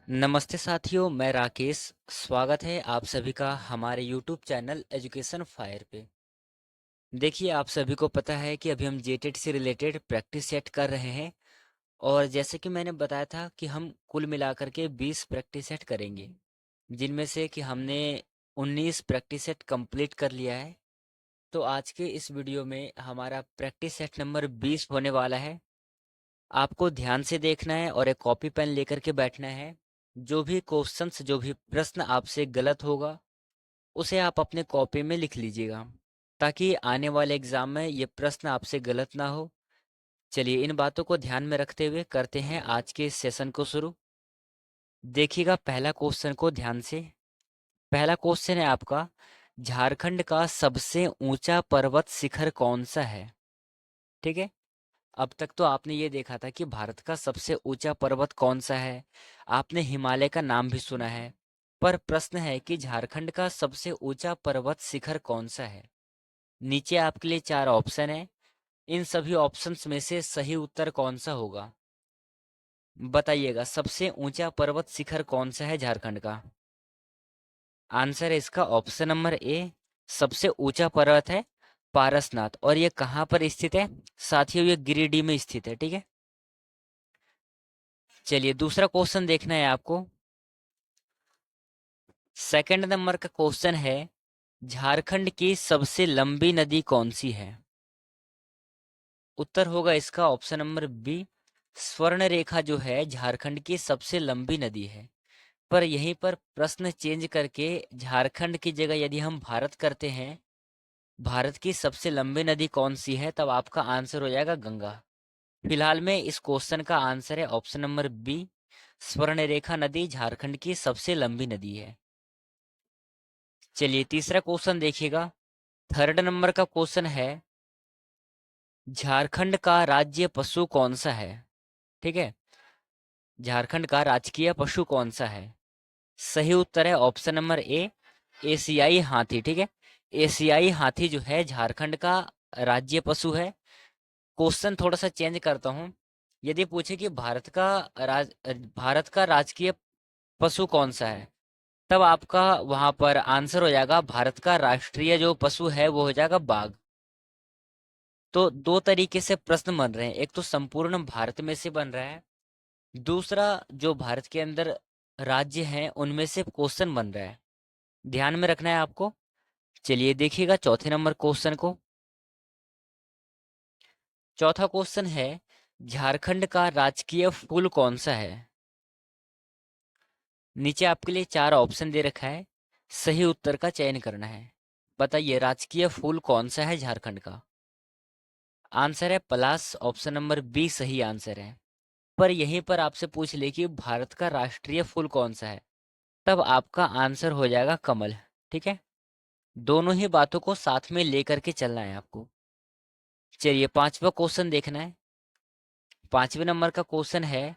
नमस्ते साथियों, मैं राकेश। स्वागत है आप सभी का हमारे यूट्यूब चैनल एजुकेशन फायर पे। देखिए, आप सभी को पता है कि अभी हम जेटेट से रिलेटेड प्रैक्टिस सेट कर रहे हैं। और जैसे कि मैंने बताया था कि हम कुल मिलाकर के 20 प्रैक्टिस सेट करेंगे, जिनमें से कि हमने 19 प्रैक्टिस सेट कंप्लीट कर लिया है। तो आज के इस वीडियो में हमारा प्रैक्टिस सेट नंबर 20 होने वाला है। आपको ध्यान से देखना है और एक कॉपी पेन लेकर के बैठना है। जो भी क्वेश्चंस, जो भी प्रश्न आपसे गलत होगा, उसे आप अपने कॉपी में लिख लीजिएगा, ताकि आने वाले एग्जाम में ये प्रश्न आपसे गलत ना हो। चलिए, इन बातों को ध्यान में रखते हुए करते हैं आज के इस सेशन को शुरू। देखिएगा पहला क्वेश्चन को ध्यान से। पहला क्वेश्चन है आपका, झारखंड का सबसे ऊंचा पर्वत शिखर कौन सा है? ठीक है। अब तक तो आपने ये देखा था कि भारत का सबसे ऊंचा पर्वत कौन सा है। आपने हिमालय का नाम भी सुना है। पर प्रश्न है कि झारखंड का सबसे ऊंचा पर्वत शिखर कौन सा है। नीचे आपके लिए 4 ऑप्शन है। इन सभी ऑप्शंस में से सही उत्तर कौन सा होगा? बताइएगा, सबसे ऊंचा पर्वत शिखर कौन सा है झारखंड का? आंसर है इसका ऑप्शन नंबर ए। सबसे ऊंचा पर्वत है पारसनाथ। और ये कहाँ पर स्थित है साथियों? ये गिरिडीह में स्थित है। ठीक है। चलिए, दूसरा क्वेश्चन देखना है आपको। सेकंड नंबर का क्वेश्चन है, झारखंड की सबसे लंबी नदी कौन सी है? उत्तर होगा इसका ऑप्शन नंबर बी। स्वर्ण रेखा जो है झारखंड की सबसे लंबी नदी है। पर यहीं पर प्रश्न चेंज करके झारखंड की जगह यदि हम भारत करते हैं, भारत की सबसे लंबी नदी कौन सी है, तब आपका आंसर हो जाएगा गंगा। फिलहाल में इस क्वेश्चन का आंसर है ऑप्शन नंबर बी। स्वर्ण रेखा नदी झारखंड की सबसे लंबी नदी है। चलिए, तीसरा क्वेश्चन देखिएगा। थर्ड नंबर का क्वेश्चन है, झारखंड का राज्य पशु कौन सा है? ठीक है। झारखंड का राजकीय पशु कौन सा है? सही उत्तर है ऑप्शन नंबर ए, एशियाई हाथी। ठीक है। एशियाई हाथी जो है झारखंड का राज्य पशु है। क्वेश्चन थोड़ा सा चेंज करता हूँ। यदि पूछे कि भारत का राजकीय पशु कौन सा है, तब आपका वहां पर आंसर हो जाएगा भारत का राष्ट्रीय जो पशु है वो हो जाएगा बाघ। तो दो तरीके से प्रश्न बन रहे हैं। एक तो संपूर्ण भारत में से बन रहा है, दूसरा जो भारत के अंदर राज्य हैं उनमें से क्वेश्चन बन रहा है। ध्यान में रखना है आपको। चलिए देखिएगा चौथे नंबर क्वेश्चन को। चौथा क्वेश्चन है, झारखंड का राजकीय फूल कौन सा है? नीचे आपके लिए 4 ऑप्शन दे रखा है। सही उत्तर का चयन करना है। बताइए, राजकीय फूल कौन सा है झारखंड का? आंसर है पलास। ऑप्शन नंबर बी सही आंसर है। पर यहीं पर आपसे पूछ ले कि भारत का राष्ट्रीय फूल कौन सा है, तब आपका आंसर हो जाएगा कमल। ठीक है। दोनों ही बातों को साथ में लेकर के चलना है आपको। चलिए, पांचवा क्वेश्चन देखना है। पांचवें नंबर का क्वेश्चन है,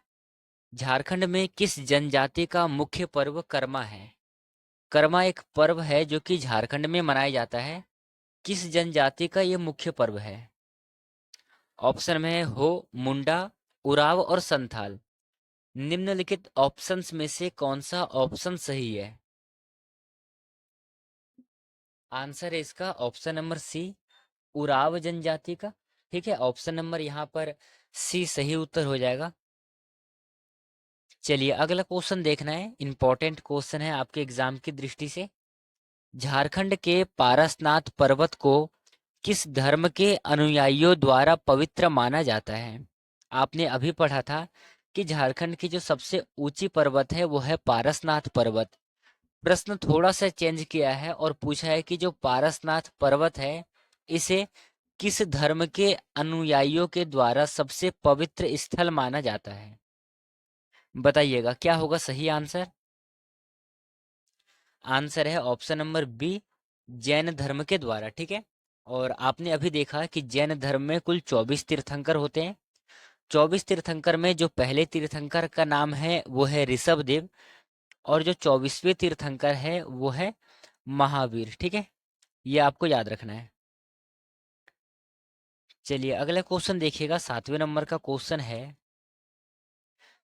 झारखंड में किस जनजाति का मुख्य पर्व कर्मा है? कर्मा एक पर्व है जो कि झारखंड में मनाया जाता है। किस जनजाति का ये मुख्य पर्व है? ऑप्शन में है हो, मुंडा, उराव और संथाल। निम्नलिखित ऑप्शंस में से कौन सा ऑप्शन सही है? आंसर है इसका ऑप्शन नंबर सी, उराव जनजाति का। ठीक है। ऑप्शन नंबर यहाँ पर सी सही उत्तर हो जाएगा। चलिए, अगला क्वेश्चन देखना है। इंपॉर्टेंट क्वेश्चन है आपके एग्जाम की दृष्टि से। झारखंड के पारसनाथ पर्वत को किस धर्म के अनुयायियों द्वारा पवित्र माना जाता है? आपने अभी पढ़ा था कि झारखंड की जो सबसे ऊंची पर्वत है वो है पारसनाथ पर्वत। प्रश्न थोड़ा सा चेंज किया है और पूछा है कि जो पारसनाथ पर्वत है, इसे किस धर्म के अनुयायियों के द्वारा सबसे पवित्र स्थल माना जाता है? बताइएगा क्या होगा सही आंसर। आंसर है ऑप्शन नंबर बी, जैन धर्म के द्वारा। ठीक है। और आपने अभी देखा कि जैन धर्म में कुल 24 तीर्थंकर होते हैं। 24 तीर्थंकर में जो पहले तीर्थंकर का नाम है वो है ऋषभ देव। और जो 24वें तीर्थंकर है वो है महावीर। ठीक है। ये आपको याद रखना है। चलिए, अगला क्वेश्चन देखिएगा। 7वें नंबर का क्वेश्चन है,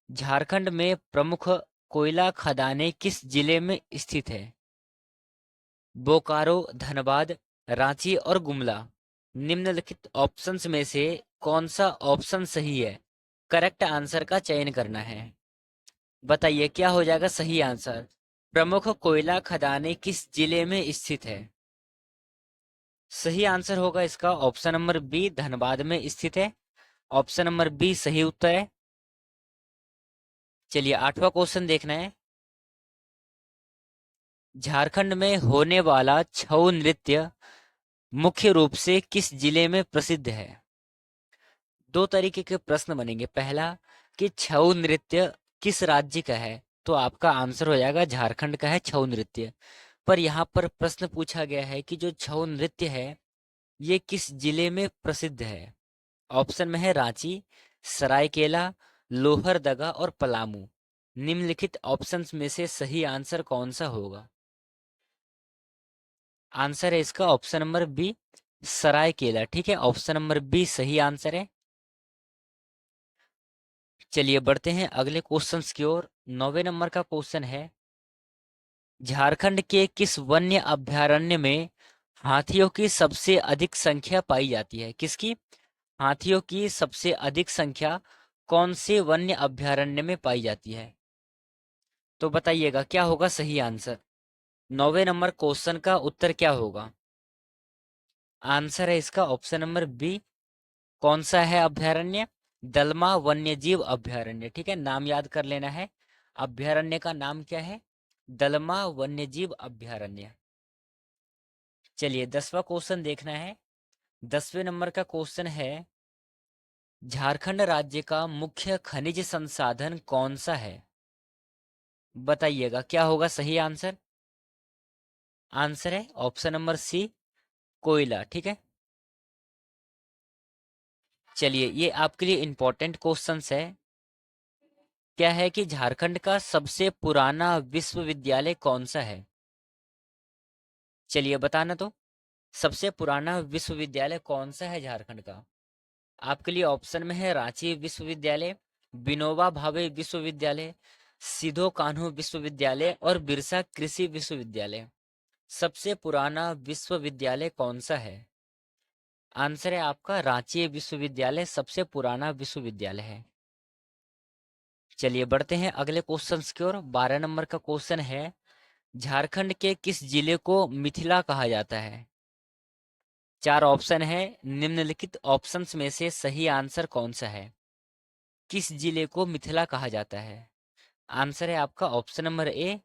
झारखंड में प्रमुख कोयला खदानें किस जिले में स्थित है? बोकारो, धनबाद, रांची और गुमला। निम्नलिखित ऑप्शंस में से कौन सा ऑप्शन सही है? करेक्ट आंसर का चयन करना है। बताइए क्या हो जाएगा सही आंसर। प्रमुख कोयला खदानें किस जिले में स्थित है? सही आंसर होगा इसका ऑप्शन नंबर बी, धनबाद में स्थित है। ऑप्शन नंबर बी सही उत्तर है। चलिए 8वां क्वेश्चन देखना है। झारखंड में होने वाला छऊ नृत्य मुख्य रूप से किस जिले में प्रसिद्ध है? दो तरीके के प्रश्न बनेंगे। पहला कि छऊ नृत्य किस राज्य का है, तो आपका आंसर हो जाएगा झारखंड का है छऊ नृत्य। पर यहाँ पर प्रश्न पूछा गया है कि जो छऊ नृत्य है ये किस जिले में प्रसिद्ध है। ऑप्शन में है रांची, सरायकेला, लोहरदगा और पलामू। निम्नलिखित ऑप्शंस में से सही आंसर कौन सा होगा? आंसर है इसका ऑप्शन नंबर बी, सरायकेला। ठीक है, ऑप्शन नंबर बी सही आंसर है। चलिए बढ़ते हैं अगले क्वेश्चंस की ओर। 9वें नंबर का क्वेश्चन है, झारखंड के किस वन्य अभयारण्य में हाथियों की सबसे अधिक संख्या पाई जाती है? किसकी? हाथियों की सबसे अधिक संख्या कौन से वन्य अभयारण्य में पाई जाती है? तो बताइएगा क्या होगा सही आंसर। 9वें नंबर क्वेश्चन का उत्तर क्या होगा? आंसर है इसका ऑप्शन नंबर बी। कौन सा है अभयारण्य? दलमा वन्यजीव अभयारण्य। ठीक है, नाम याद कर लेना है। अभयारण्य का नाम क्या है? दलमा वन्यजीव अभयारण्य। चलिए 10वां क्वेश्चन देखना है। 10वें नंबर का क्वेश्चन है, झारखंड राज्य का मुख्य खनिज संसाधन कौन सा है? बताइएगा क्या होगा सही आंसर। आंसर है ऑप्शन नंबर सी, कोयला। ठीक है, चलिए ये आपके लिए इंपॉर्टेंट क्वेश्चंस है। क्या है कि झारखंड का सबसे पुराना विश्वविद्यालय कौन सा है? चलिए बताना तो। सबसे पुराना विश्वविद्यालय कौन सा है झारखंड का? आपके लिए ऑप्शन में है रांची विश्वविद्यालय, विनोबा भावे विश्वविद्यालय, सिधो कान्हू विश्वविद्यालय और बिरसा कृषि विश्वविद्यालय। सबसे पुराना विश्वविद्यालय कौन सा है? आंसर है आपका रांची विश्वविद्यालय सबसे पुराना विश्वविद्यालय है। चलिए बढ़ते हैं अगले क्वेश्चन की ओर। 12 नंबर का क्वेश्चन है, झारखंड के किस जिले को मिथिला कहा जाता है? चार ऑप्शन है। निम्नलिखित ऑप्शंस में से सही आंसर कौन सा है? किस जिले को मिथिला कहा जाता है? आंसर है आपका ऑप्शन नंबर ए।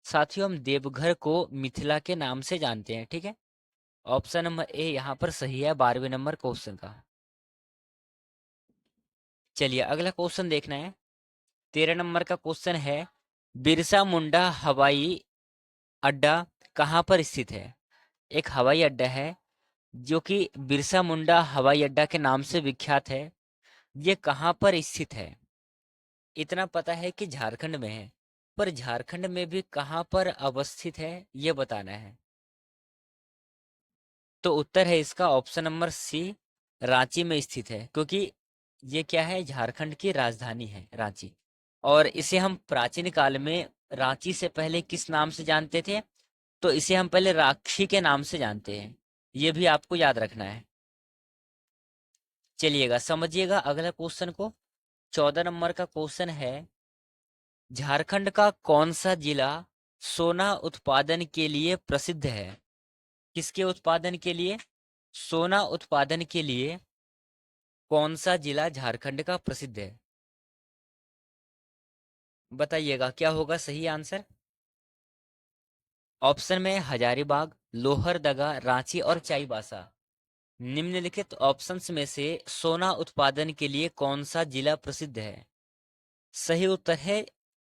साथियों हम देवघर को मिथिला के नाम से जानते हैं। ठीक है, ऑप्शन नंबर ए यहाँ पर सही है 12वें नंबर क्वेश्चन का। चलिए अगला क्वेश्चन देखना है। 13 नंबर का क्वेश्चन है, बिरसा मुंडा हवाई अड्डा कहाँ पर स्थित है? एक हवाई अड्डा है जो कि बिरसा मुंडा हवाई अड्डा के नाम से विख्यात है। ये कहाँ पर स्थित है? इतना पता है कि झारखंड में है, पर झारखंड में भी कहाँ पर अवस्थित है ये बताना है। तो उत्तर है इसका ऑप्शन नंबर सी, रांची में स्थित है। क्योंकि ये क्या है, झारखंड की राजधानी है रांची। और इसे हम प्राचीन काल में रांची से पहले किस नाम से जानते थे? तो इसे हम पहले राक्षी के नाम से जानते हैं। ये भी आपको याद रखना है। चलिएगा समझिएगा अगला क्वेश्चन को। 14 नंबर का क्वेश्चन है, झारखंड का कौन सा जिला सोना उत्पादन के लिए प्रसिद्ध है? किसके उत्पादन के लिए? सोना उत्पादन के लिए कौन सा जिला झारखंड का प्रसिद्ध है? बताइएगा क्या होगा सही आंसर। ऑप्शन में हजारीबाग, लोहरदगा, रांची और चाईबासा। निम्नलिखित ऑप्शंस में से सोना उत्पादन के लिए कौन सा जिला प्रसिद्ध है? सही उत्तर है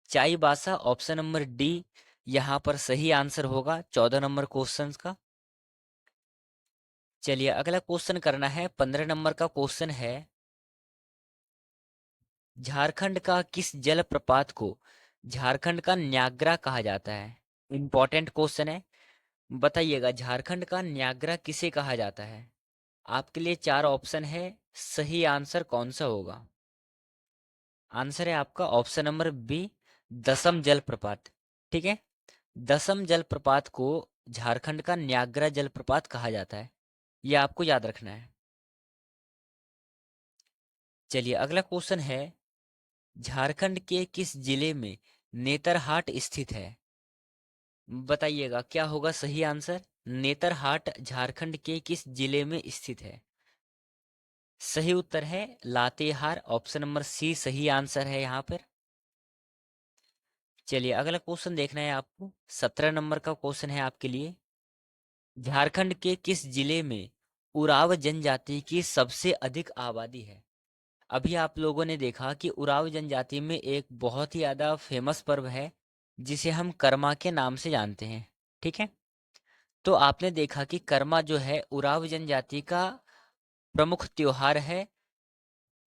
चाईबासा, ऑप्शन नंबर डी यहाँ पर सही आंसर होगा 14 नंबर क्वेश्चन का। चलिए अगला क्वेश्चन करना है। 15 नंबर का क्वेश्चन है, झारखंड का किस जलप्रपात को झारखंड का न्यागरा कहा जाता है? इंपॉर्टेंट क्वेश्चन है। बताइएगा झारखंड का न्यागरा किसे कहा जाता है? आपके लिए चार ऑप्शन है, सही आंसर कौन सा होगा? आंसर है आपका ऑप्शन नंबर बी, दसम जलप्रपात। ठीक है, दसम जलप्रपात को झारखंड का न्यागरा जलप्रपात कहा जाता है, ये आपको याद रखना है। चलिए अगला क्वेश्चन है, झारखंड के किस जिले में नेतरहाट स्थित है? बताइएगा क्या होगा सही आंसर। नेतरहाट झारखंड के किस जिले में स्थित है? सही उत्तर है लातेहार, ऑप्शन नंबर सी सही आंसर है यहाँ पर। चलिए अगला क्वेश्चन देखना है आपको, 17 नंबर का क्वेश्चन है आपके लिए। झारखंड के किस जिले में उराव जनजाति की सबसे अधिक आबादी है? अभी आप लोगों ने देखा कि उराव जनजाति में एक बहुत ही ज़्यादा फेमस पर्व है जिसे हम कर्मा के नाम से जानते हैं। ठीक है, तो आपने देखा कि कर्मा जो है उराव जनजाति का प्रमुख त्योहार है।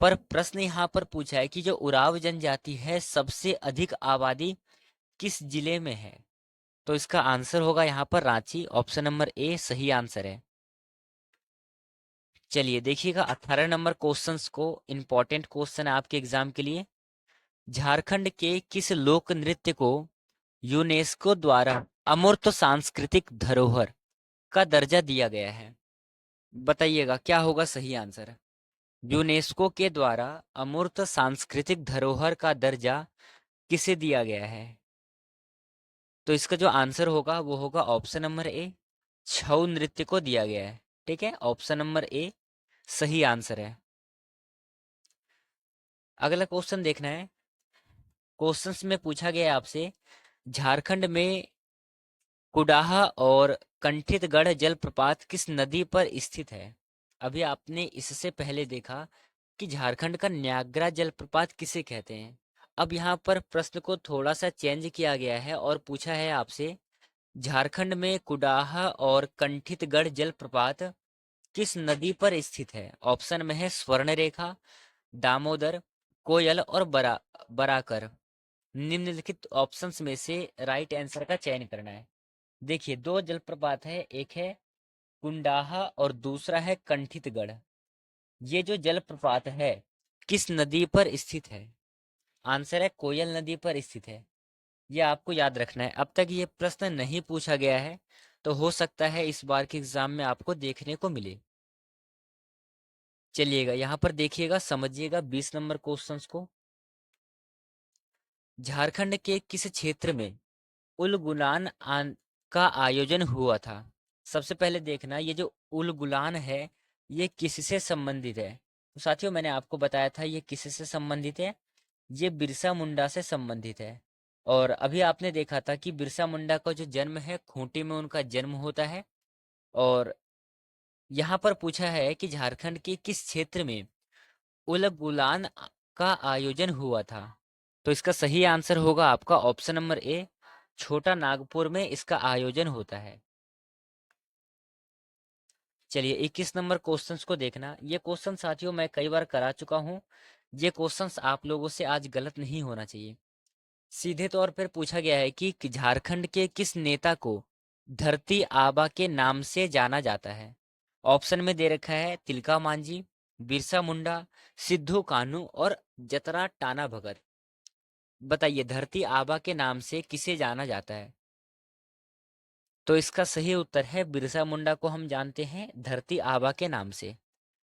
पर प्रश्न यहाँ पर पूछा है कि जो उराव जनजाति है सबसे अधिक आबादी किस जिले में है? तो इसका आंसर होगा यहाँ पर रांची, ऑप्शन नंबर ए सही आंसर है। चलिए देखिएगा 18 नंबर क्वेश्चंस को, इंपॉर्टेंट क्वेश्चन है आपके एग्जाम के लिए। झारखंड के किस लोक नृत्य को यूनेस्को द्वारा अमूर्त सांस्कृतिक धरोहर का दर्जा दिया गया है? बताइएगा क्या होगा सही आंसर। यूनेस्को के द्वारा अमूर्त सांस्कृतिक धरोहर का दर्जा किसे दिया गया है? तो इसका जो आंसर होगा वो होगा ऑप्शन नंबर ए, छऊ नृत्य को दिया गया है। ठीक है, ऑप्शन नंबर ए सही आंसर है। अगला क्वेश्चन देखना है, क्वेश्चंस में पूछा गया है आपसे, झारखंड में कुडाहा और कंठितगढ़ जलप्रपात किस नदी पर स्थित है? अभी आपने इससे पहले देखा कि झारखंड का न्यागरा जलप्रपात किसे कहते हैं। अब यहाँ पर प्रश्न को थोड़ा सा चेंज किया गया है और पूछा है आपसे, झारखंड में कुडाहा और कंठितगढ़ जलप्रपात किस नदी पर स्थित है? ऑप्शन में है स्वर्णरेखा, दामोदर, कोयल और बराकर। निम्नलिखित ऑप्शंस में से राइट आंसर का चयन करना है। देखिए दो जलप्रपात है, एक है कुंडाहा और दूसरा है कंठितगढ़। ये जो जलप्रपात है किस नदी पर स्थित है? आंसर है कोयल नदी पर स्थित है। ये आपको याद रखना है। अब तक ये प्रश्न नहीं पूछा गया है तो हो सकता है इस बार के एग्जाम में आपको देखने को मिले। चलिएगा यहाँ पर देखिएगा, समझिएगा 20 नंबर क्वेश्चंस को। झारखंड के किस क्षेत्र में उल गुलान का आयोजन हुआ था? सबसे पहले देखना ये जो उल गुलान है ये किससे संबंधित है। तो साथियों मैंने आपको बताया था ये किससे संबंधित है, ये बिरसा मुंडा से संबंधित है। और अभी आपने देखा था कि बिरसा मुंडा का जो जन्म है खूंटी में उनका जन्म होता है। और यहाँ पर पूछा है कि झारखंड के किस क्षेत्र में उल गुलान का आयोजन हुआ था? तो इसका सही आंसर होगा आपका ऑप्शन नंबर ए, छोटा नागपुर में इसका आयोजन होता है। चलिए 21 नंबर क्वेश्चंस को देखना। ये क्वेश्चन साथियों मैं कई बार करा चुका हूँ, ये क्वेश्चंस आप लोगों से आज गलत नहीं होना चाहिए। सीधे तौर पर पूछा गया है कि झारखंड के किस नेता को धरती आबा के नाम से जाना जाता है? ऑप्शन में दे रखा है तिलका मांझी, बिरसा मुंडा, सिद्धू कान्हू और जतरा टाना भगत। बताइए धरती आबा के नाम से किसे जाना जाता है? तो इसका सही उत्तर है बिरसा मुंडा को हम जानते हैं धरती आबा के नाम से।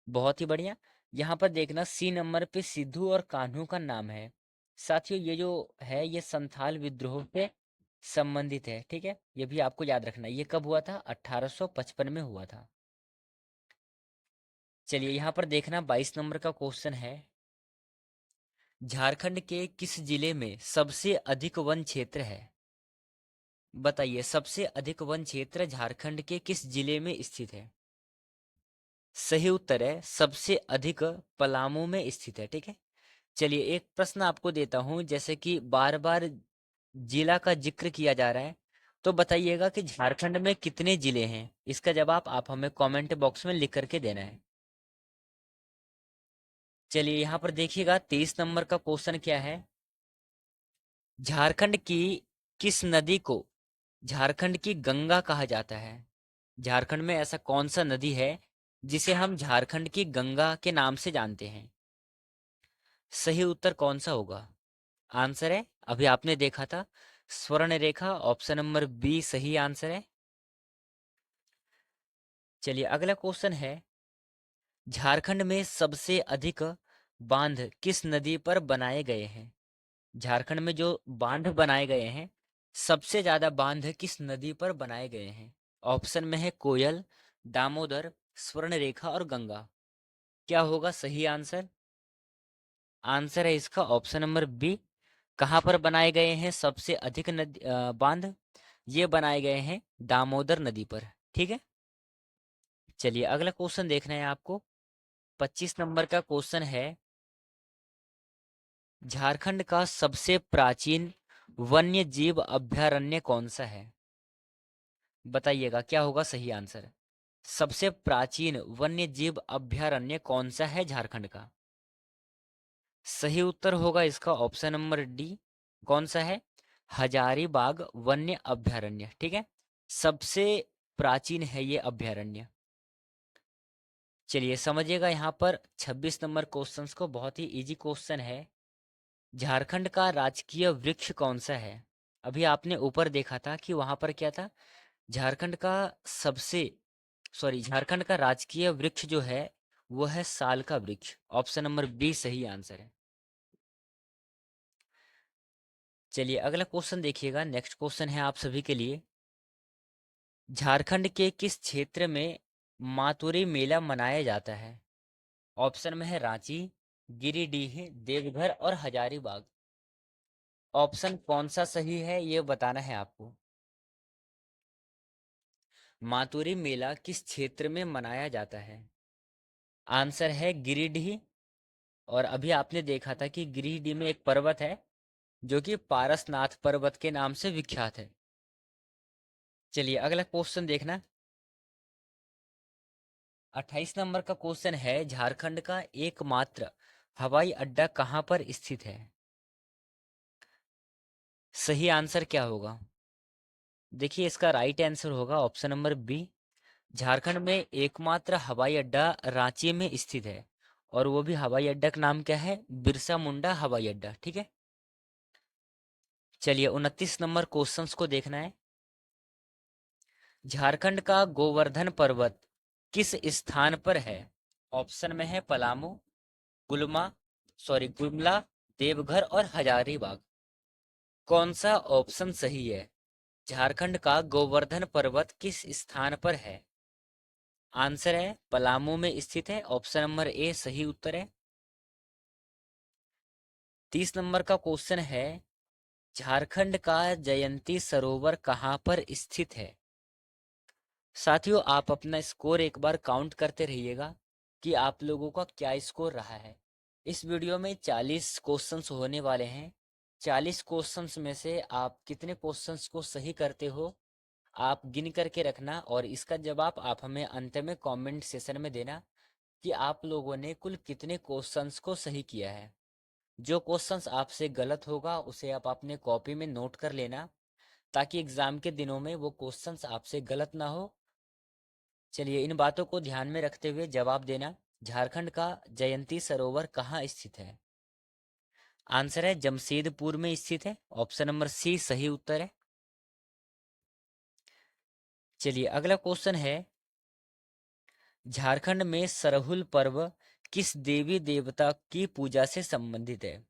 बहुत ही बढ़िया। यहाँ पर देखना सी नंबर पे सिद्धू और कान्हू का नाम है। साथियों ये जो है ये संथाल विद्रोह से संबंधित है। ठीक है, ये भी आपको याद रखना। ये कब हुआ था? 1855 में हुआ था। चलिए यहाँ पर देखना 22 नंबर का क्वेश्चन है, झारखंड के किस जिले में सबसे अधिक वन क्षेत्र है? बताइए सबसे अधिक वन क्षेत्र झारखंड के किस जिले में स्थित है? सही उत्तर है सबसे अधिक पलामू में स्थित है। ठीक है, चलिए एक प्रश्न आपको देता हूं, जैसे कि बार बार जिला का जिक्र किया जा रहा है, तो बताइएगा कि झारखंड में कितने जिले हैं? इसका जवाब आप हमें कमेंट बॉक्स में लिख करके देना है। चलिए यहाँ पर देखिएगा 23 नंबर का क्वेश्चन क्या है, झारखंड की किस नदी को झारखंड की गंगा कहा जाता है? झारखंड में ऐसा कौन सा नदी है जिसे हम झारखंड की गंगा के नाम से जानते हैं? सही उत्तर कौन सा होगा? आंसर है, अभी आपने देखा था, स्वर्ण रेखा। ऑप्शन नंबर बी सही आंसर है। चलिए अगला क्वेश्चन है, झारखंड में सबसे अधिक बांध किस नदी पर बनाए गए हैं? झारखंड में जो बांध बनाए गए हैं, सबसे ज्यादा बांध किस नदी पर बनाए गए हैं? ऑप्शन में है कोयल, दामोदर, स्वर्णरेखा और गंगा। क्या होगा सही आंसर? आंसर है इसका ऑप्शन नंबर बी। कहाँ पर बनाए गए हैं सबसे अधिक नदी बांध? ये बनाए गए हैं दामोदर नदी पर। ठीक है, चलिए अगला क्वेश्चन देखना है आपको। 25 नंबर का क्वेश्चन है, झारखंड का सबसे प्राचीन वन्य जीव अभयारण्य कौन सा है? बताइएगा क्या होगा सही आंसर। सबसे प्राचीन वन्य जीव अभयारण्य कौन सा है झारखंड का? सही उत्तर होगा इसका ऑप्शन नंबर डी। कौन सा है? हजारीबाग वन्य अभयारण्य। ठीक है, सबसे प्राचीन है ये अभयारण्य। चलिए समझिएगा यहाँ पर 26 नंबर क्वेश्चंस को, बहुत ही इजी क्वेश्चन है। झारखंड का राजकीय वृक्ष कौन सा है? अभी आपने ऊपर देखा था कि वहां पर क्या था, झारखंड का सबसे झारखंड का राजकीय वृक्ष जो है वो है साल का वृक्ष। ऑप्शन नंबर बी सही आंसर है। चलिए अगला क्वेश्चन देखिएगा, नेक्स्ट क्वेश्चन है आप सभी के लिए। झारखंड के किस क्षेत्र में मातुरी मेला मनाया जाता है? ऑप्शन में है रांची, गिरिडीह, देवघर और हजारीबाग। ऑप्शन कौन सा सही है ये बताना है आपको। मातुरी मेला किस क्षेत्र में मनाया जाता है? आंसर है गिरिडीह। और अभी आपने देखा था कि गिरिडीह में एक पर्वत है जो कि पारसनाथ पर्वत के नाम से विख्यात है। चलिए अगला क्वेश्चन देखना। 28 नंबर का क्वेश्चन है, झारखंड का एकमात्र हवाई अड्डा कहाँ पर स्थित है? सही आंसर क्या होगा? देखिए इसका राइट आंसर होगा ऑप्शन नंबर बी। झारखंड में एकमात्र हवाई अड्डा रांची में स्थित है, और वो भी हवाई अड्डा का नाम क्या है? बिरसा मुंडा हवाई अड्डा। ठीक है, चलिए 29 नंबर क्वेश्चंस को देखना है। झारखंड का गोवर्धन पर्वत किस स्थान पर है? ऑप्शन में है पलामू, गुलमा गुमला, देवघर और हजारीबाग। कौन सा ऑप्शन सही है? झारखंड का गोवर्धन पर्वत किस स्थान पर है? आंसर है पलामू में स्थित है। ऑप्शन नंबर ए सही उत्तर है। 30 नंबर का क्वेश्चन है, झारखंड का जयंती सरोवर कहाँ पर स्थित है? साथियों आप अपना स्कोर एक बार काउंट करते रहिएगा कि आप लोगों का क्या स्कोर रहा है। इस वीडियो में 40 क्वेश्चंस होने वाले हैं। 40 क्वेश्चंस में से आप कितने क्वेश्चंस को सही करते हो आप गिन करके रखना, और इसका जवाब आप हमें अंत में कमेंट सेशन में देना कि आप लोगों ने कुल कितने क्वेश्चंस को सही किया है। जो क्वेश्चंस आपसे गलत होगा उसे आप अपने कॉपी में नोट कर लेना, ताकि एग्जाम के दिनों में वो क्वेश्चंस आपसे गलत ना हो। चलिए इन बातों को ध्यान में रखते हुए जवाब देना। झारखंड का जयंती सरोवर कहाँ स्थित है? आंसर है जमशेदपुर में स्थित है। ऑप्शन नंबर सी सही उत्तर है। चलिए अगला क्वेश्चन है, झारखंड में सरहुल पर्व किस देवी देवता की पूजा से संबंधित है?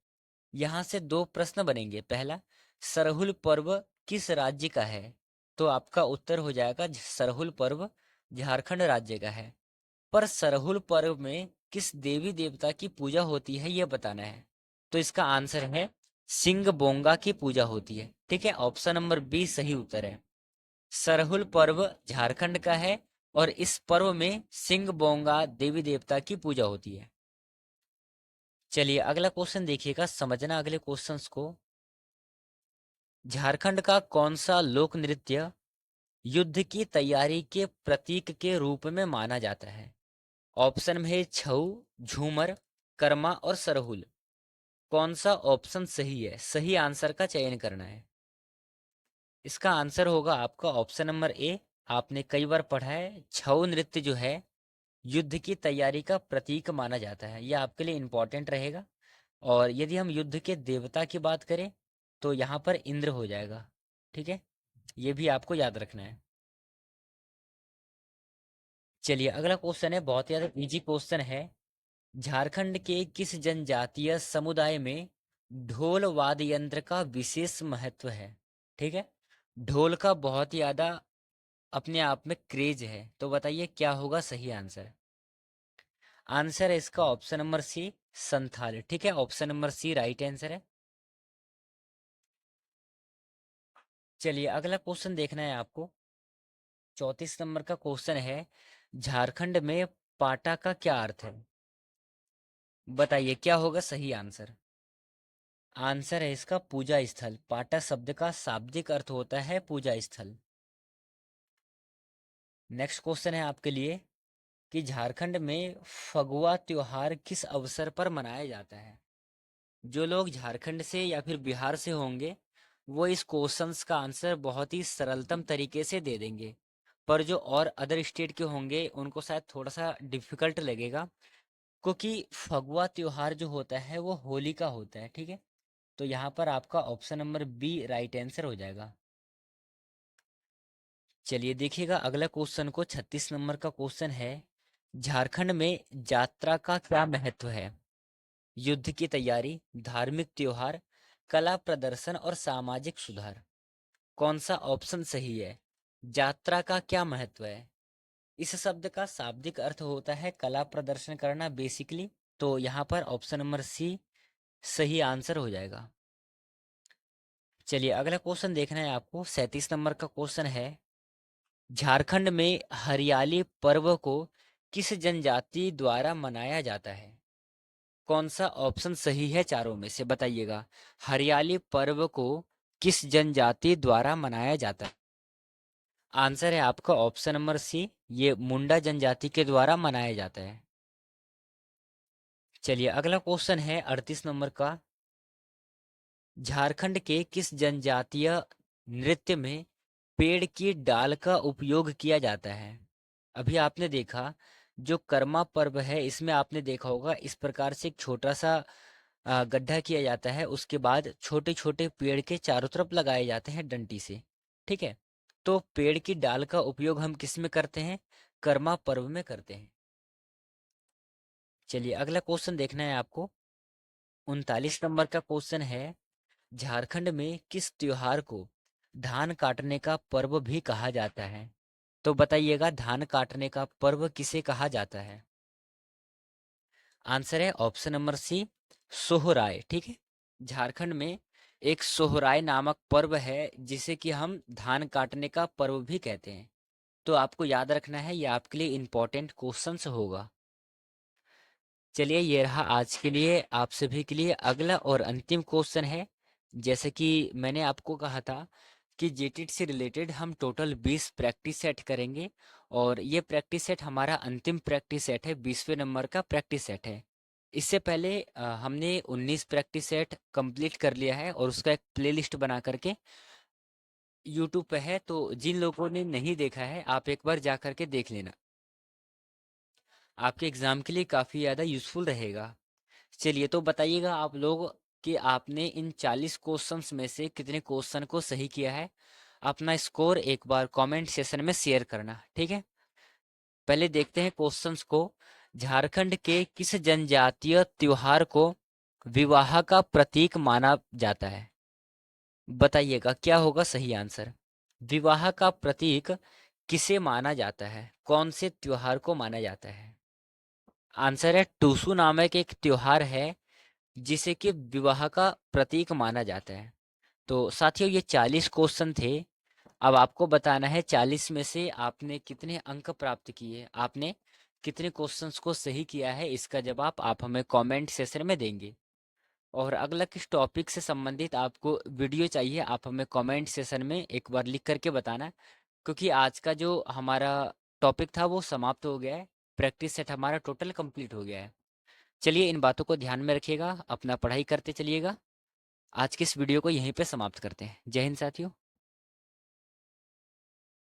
यहाँ से दो प्रश्न बनेंगे। पहला, सरहुल पर्व किस राज्य का है? तो आपका उत्तर हो जाएगा सरहुल पर्व झारखंड राज्य का है। पर सरहुल पर्व में किस देवी देवता की पूजा होती है यह बताना है। तो इसका आंसर है सिंह बोंगा की पूजा होती है। ठीक है, ऑप्शन नंबर बी सही उत्तर है। सरहुल पर्व झारखंड का है और इस पर्व में सिंह बोंगा देवी देवता की पूजा होती है। चलिए अगला क्वेश्चन देखिएगा, समझना अगले क्वेश्चंस को। झारखंड का कौन सा लोक नृत्य युद्ध की तैयारी के प्रतीक के रूप में माना जाता है? ऑप्शन में है छऊ, झूमर, कर्मा और सरहुल। कौन सा ऑप्शन सही है? सही आंसर का चयन करना है। इसका आंसर होगा आपका ऑप्शन नंबर ए। आपने कई बार पढ़ा है, छऊ नृत्य जो है युद्ध की तैयारी का प्रतीक माना जाता है। यह आपके लिए इंपॉर्टेंट रहेगा। और यदि हम युद्ध के देवता की बात करें तो यहाँ पर इंद्र हो जाएगा। ठीक है, ये भी आपको याद रखना है। चलिए अगला क्वेश्चन है, बहुत ही ज्यादा इजी क्वेश्चन है। झारखंड के किस जनजातीय समुदाय में ढोल वाद्य यंत्र का विशेष महत्व है? ठीक है, ढोल का बहुत ही ज्यादा अपने आप में क्रेज है। तो बताइए क्या होगा सही आंसर? आंसर है इसका ऑप्शन नंबर सी, संथाल। ठीक है, option number C right answer है। चलिए अगला क्वेश्चन देखना है आपको। 34 नंबर का क्वेश्चन है, झारखंड में पाटा का क्या अर्थ है? बताइए क्या होगा सही आंसर? आंसर है इसका पूजा स्थल। पाटा शब्द का शाब्दिक अर्थ होता है पूजा स्थल। नेक्स्ट क्वेश्चन है आपके लिए कि झारखंड में फगुआ त्योहार किस अवसर पर मनाया जाता है? जो लोग झारखंड से या फिर बिहार से होंगे वो इस क्वेश्चंस का आंसर बहुत ही सरलतम तरीके से दे देंगे, पर जो और अदर स्टेट के होंगे उनको शायद थोड़ा सा डिफिकल्ट लगेगा, क्योंकि फगुआ त्योहार जो होता है वो होली का होता है। ठीक है, तो यहाँ पर आपका option number B right answer हो जाएगा। चलिए देखिएगा अगला क्वेश्चन को। 36 नंबर का क्वेश्चन है, झारखंड में यात्रा का क्या महत्व है? युद्ध की तैयारी, धार्मिक त्योहार, कला प्रदर्शन और सामाजिक सुधार। कौन सा ऑप्शन सही है? यात्रा का क्या महत्व है? इस शब्द का शाब्दिक अर्थ होता है कला प्रदर्शन करना बेसिकली। तो यहाँ पर ऑप्शन नंबर सी सही आंसर हो जाएगा। चलिए अगला क्वेश्चन देखना है आपको। 37 नंबर का क्वेश्चन है, झारखंड में हरियाली पर्व को किस जनजाति द्वारा मनाया जाता है? कौन सा ऑप्शन सही है चारों में से? बताइएगा। हरियाली पर्व को किस जनजाति द्वारा मनाया जाता है? आंसर है आपका ऑप्शन नंबर सी, ये मुंडा जनजाति के द्वारा मनाया जाता है। चलिए अगला क्वेश्चन है 38 नंबर का, झारखंड के किस जनजातीय नृत्य में पेड़ की डाल का उपयोग किया जाता है? अभी आपने देखा जो कर्मा पर्व है इसमें आपने देखा होगा इस प्रकार से एक छोटा सा गड्ढा किया जाता है, उसके बाद छोटे छोटे पेड़ के चारों तरफ लगाए जाते हैं डंडी से। ठीक है, तो पेड़ की डाल का उपयोग हम किस में करते हैं? कर्मा पर्व में करते हैं। चलिए अगला क्वेश्चन देखना है आपको। 39 नंबर का क्वेश्चन है, झारखंड में किस त्योहार को धान काटने का पर्व भी कहा जाता है? तो बताइएगा धान काटने का पर्व किसे कहा जाता है? आंसर है ऑप्शन नंबर सी, सोहराय। ठीक है, झारखंड में एक सोहराय नामक पर्व है जिसे कि हम धान काटने का पर्व भी कहते हैं। तो आपको याद रखना है, ये आपके लिए इम्पोर्टेंट क्वेश्चंस होगा। चलिए ये रहा आज के लिए आप सभी के लिए अगला और अंतिम क्वेश्चन है। जैसे कि मैंने आपको कहा था कि जेटेट से रिलेटेड हम टोटल 20 प्रैक्टिस सेट करेंगे, और ये प्रैक्टिस सेट हमारा अंतिम प्रैक्टिस सेट है, 20वें नंबर का प्रैक्टिस सेट है। इससे पहले हमने 19 प्रैक्टिस सेट कंप्लीट कर लिया है और उसका एक प्लेलिस्ट बना करके यूट्यूब पे है, तो जिन लोगों ने नहीं देखा है आप एक बार जा करके देख लेना, आपके एग्जाम के लिए काफ़ी ज़्यादा यूजफुल रहेगा। चलिए तो बताइएगा आप लोग कि आपने इन 40 क्वेश्चंस में से कितने क्वेश्चन को सही किया है। अपना स्कोर एक बार कमेंट सेशन में शेयर करना। ठीक है, पहले देखते हैं क्वेश्चंस को। झारखंड के किस जनजातीय त्योहार को विवाह का प्रतीक माना जाता है? बताइएगा क्या होगा सही आंसर? विवाह का प्रतीक किसे माना जाता है, कौन से त्योहार को माना जाता है? आंसर है टूसू नामक एक त्योहार है जिसे कि विवाह का प्रतीक माना जाता है। तो साथियों ये 40 क्वेश्चन थे। अब आपको बताना है 40 में से आपने कितने अंक प्राप्त किए, आपने कितने क्वेश्चंस को सही किया है। इसका जवाब आप हमें कमेंट सेशन में देंगे, और अगला किस टॉपिक से संबंधित आपको वीडियो चाहिए आप हमें कमेंट सेशन में एक बार लिख करके बताना, क्योंकि आज का जो हमारा टॉपिक था वो समाप्त हो गया है, प्रैक्टिस सेट हमारा टोटल कंप्लीट हो गया है। चलिए इन बातों को ध्यान में रखिएगा, अपना पढ़ाई करते चलिएगा। आज की इस वीडियो को यहीं पे समाप्त करते हैं। जय हिंद साथियों।